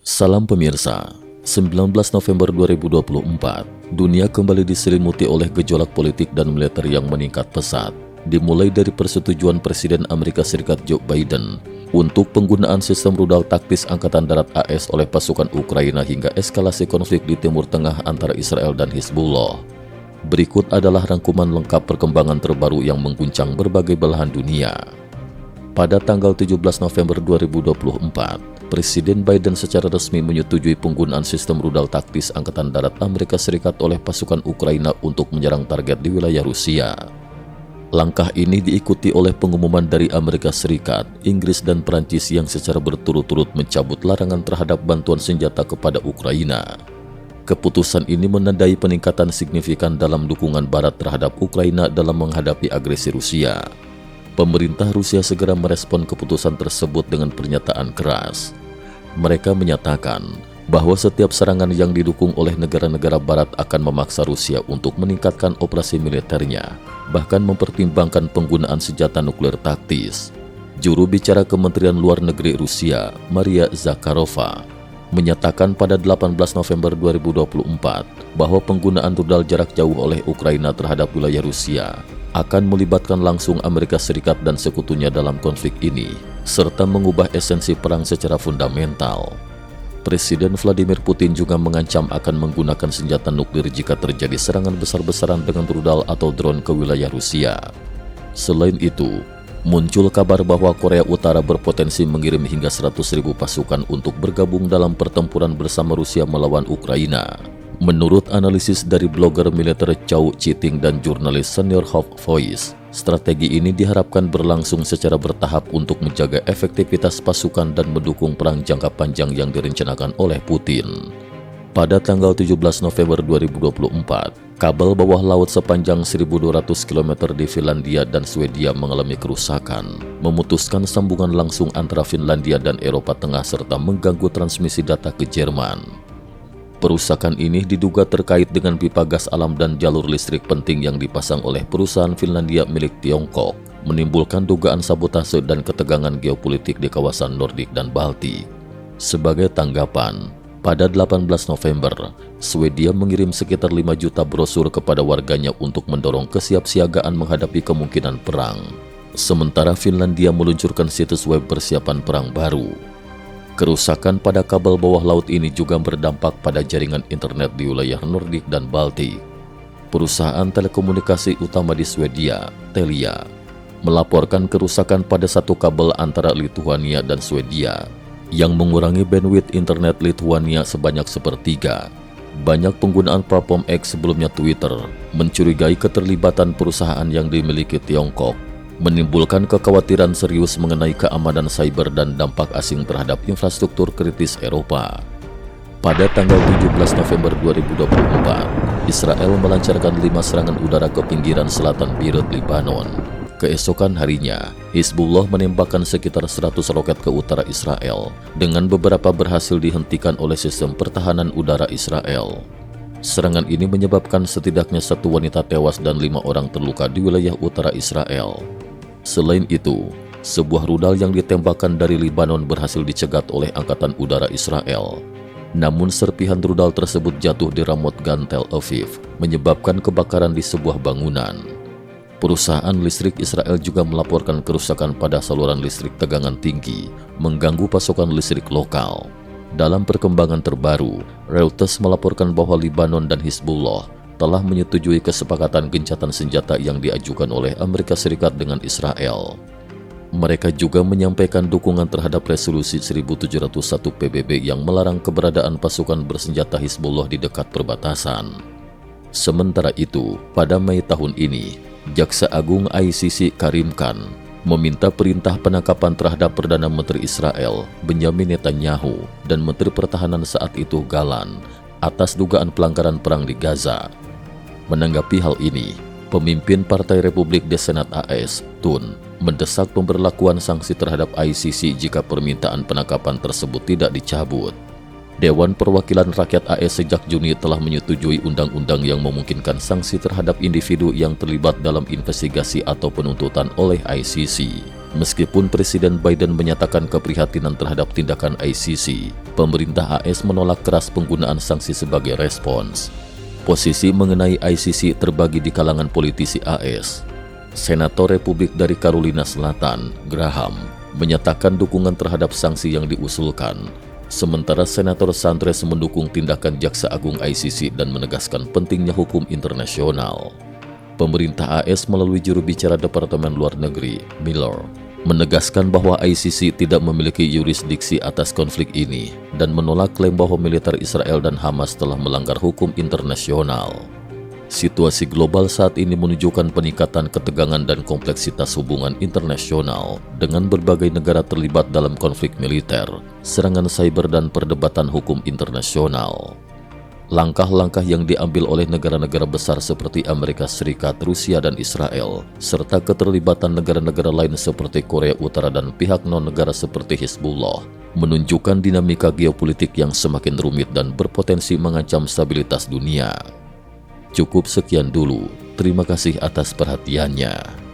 Salam pemirsa, 19 November 2024, dunia kembali diselimuti oleh gejolak politik dan militer yang meningkat pesat, dimulai dari persetujuan Presiden Amerika Serikat Joe Biden untuk penggunaan sistem rudal taktis Angkatan Darat AS oleh pasukan Ukraina hingga eskalasi konflik di Timur Tengah antara Israel dan Hizbullah. Berikut adalah rangkuman lengkap perkembangan terbaru yang mengguncang berbagai belahan dunia. Pada tanggal 17 November 2024, Presiden Biden secara resmi menyetujui penggunaan sistem rudal taktis Angkatan Darat Amerika Serikat oleh pasukan Ukraina untuk menyerang target di wilayah Rusia. Langkah ini diikuti oleh pengumuman dari Amerika Serikat, Inggris, dan Prancis yang secara berturut-turut mencabut larangan terhadap bantuan senjata kepada Ukraina. Keputusan ini menandai peningkatan signifikan dalam dukungan Barat terhadap Ukraina dalam menghadapi agresi Rusia. Pemerintah Rusia segera merespon keputusan tersebut dengan pernyataan keras. Mereka menyatakan bahwa setiap serangan yang didukung oleh negara-negara Barat akan memaksa Rusia untuk meningkatkan operasi militernya, bahkan mempertimbangkan penggunaan senjata nuklir taktis. Juru bicara Kementerian Luar Negeri Rusia, Maria Zakharova, menyatakan pada 18 November 2024 bahwa penggunaan rudal jarak jauh oleh Ukraina terhadap wilayah Rusia akan melibatkan langsung Amerika Serikat dan sekutunya dalam konflik ini, serta mengubah esensi perang secara fundamental. Presiden Vladimir Putin juga mengancam akan menggunakan senjata nuklir jika terjadi serangan besar-besaran dengan rudal atau drone ke wilayah Rusia. Selain itu, muncul kabar bahwa Korea Utara berpotensi mengirim hingga 100.000 pasukan untuk bergabung dalam pertempuran bersama Rusia melawan Ukraina. Menurut analisis dari blogger militer Chow Chee-ting dan jurnalis senior Hope Voice, strategi ini diharapkan berlangsung secara bertahap untuk menjaga efektivitas pasukan dan mendukung perang jangka panjang yang direncanakan oleh Putin. Pada tanggal 17 November 2024, kabel bawah laut sepanjang 1.200 km di Finlandia dan Swedia mengalami kerusakan, memutuskan sambungan langsung antara Finlandia dan Eropa Tengah serta mengganggu transmisi data ke Jerman. Perusakan ini diduga terkait dengan pipa gas alam dan jalur listrik penting yang dipasang oleh perusahaan Finlandia milik Tiongkok, menimbulkan dugaan sabotase dan ketegangan geopolitik di kawasan Nordik dan Baltik. Sebagai tanggapan, pada 18 November, Swedia mengirim sekitar 5 juta brosur kepada warganya untuk mendorong kesiapsiagaan menghadapi kemungkinan perang. Sementara Finlandia meluncurkan situs web persiapan perang baru. Kerusakan pada kabel bawah laut ini juga berdampak pada jaringan internet di wilayah Nordik dan Baltik. Perusahaan telekomunikasi utama di Swedia, Telia, melaporkan kerusakan pada satu kabel antara Lithuania dan Swedia yang mengurangi bandwidth internet Lithuania sebanyak sepertiga. Banyak penggunaan platform X sebelumnya Twitter mencurigai keterlibatan perusahaan yang dimiliki Tiongkok, menimbulkan kekhawatiran serius mengenai keamanan cyber dan dampak asing terhadap infrastruktur kritis Eropa. Pada tanggal 17 November 2024, Israel melancarkan 5 serangan udara ke pinggiran selatan Beirut, Lebanon. Keesokan harinya, Hizbullah menembakkan sekitar 100 roket ke utara Israel, dengan beberapa berhasil dihentikan oleh sistem pertahanan udara Israel. Serangan ini menyebabkan setidaknya 1 wanita tewas dan 5 orang terluka di wilayah utara Israel. Selain itu, sebuah rudal yang ditembakkan dari Lebanon berhasil dicegat oleh Angkatan Udara Israel. Namun serpihan rudal tersebut jatuh di Ramot Gan Tel Aviv, menyebabkan kebakaran di sebuah bangunan. Perusahaan listrik Israel juga melaporkan kerusakan pada saluran listrik tegangan tinggi, mengganggu pasokan listrik lokal. Dalam perkembangan terbaru, Reuters melaporkan bahwa Lebanon dan Hizbullah telah menyetujui kesepakatan gencatan senjata yang diajukan oleh Amerika Serikat dengan Israel. Mereka juga menyampaikan dukungan terhadap resolusi 1701 PBB yang melarang keberadaan pasukan bersenjata Hizbullah di dekat perbatasan. Sementara itu, pada Mei tahun ini, Jaksa Agung ICC Karim Khan meminta perintah penangkapan terhadap Perdana Menteri Israel, Benjamin Netanyahu, dan Menteri Pertahanan saat itu Galan, atas dugaan pelanggaran perang di Gaza. Menanggapi hal ini, pemimpin Partai Republik di Senat AS, Thun, mendesak pemberlakuan sanksi terhadap ICC jika permintaan penangkapan tersebut tidak dicabut. Dewan Perwakilan Rakyat AS sejak Juni telah menyetujui undang-undang yang memungkinkan sanksi terhadap individu yang terlibat dalam investigasi atau penuntutan oleh ICC. Meskipun Presiden Biden menyatakan keprihatinan terhadap tindakan ICC, pemerintah AS menolak keras penggunaan sanksi sebagai respons. Posisi mengenai ICC terbagi di kalangan politisi AS. Senator Republik dari Carolina Selatan, Graham, menyatakan dukungan terhadap sanksi yang diusulkan, sementara Senator Sanders mendukung tindakan Jaksa Agung ICC dan menegaskan pentingnya hukum internasional. Pemerintah AS melalui juru bicara Departemen Luar Negeri, Miller, menegaskan bahwa ICC tidak memiliki yurisdiksi atas konflik ini dan menolak klaim bahwa militer Israel dan Hamas telah melanggar hukum internasional. Situasi global saat ini menunjukkan peningkatan ketegangan dan kompleksitas hubungan internasional dengan berbagai negara terlibat dalam konflik militer, serangan cyber dan perdebatan hukum internasional. Langkah-langkah yang diambil oleh negara-negara besar seperti Amerika Serikat, Rusia, dan Israel, serta keterlibatan negara-negara lain seperti Korea Utara dan pihak non-negara seperti Hizbullah, menunjukkan dinamika geopolitik yang semakin rumit dan berpotensi mengancam stabilitas dunia. Cukup sekian dulu, terima kasih atas perhatiannya.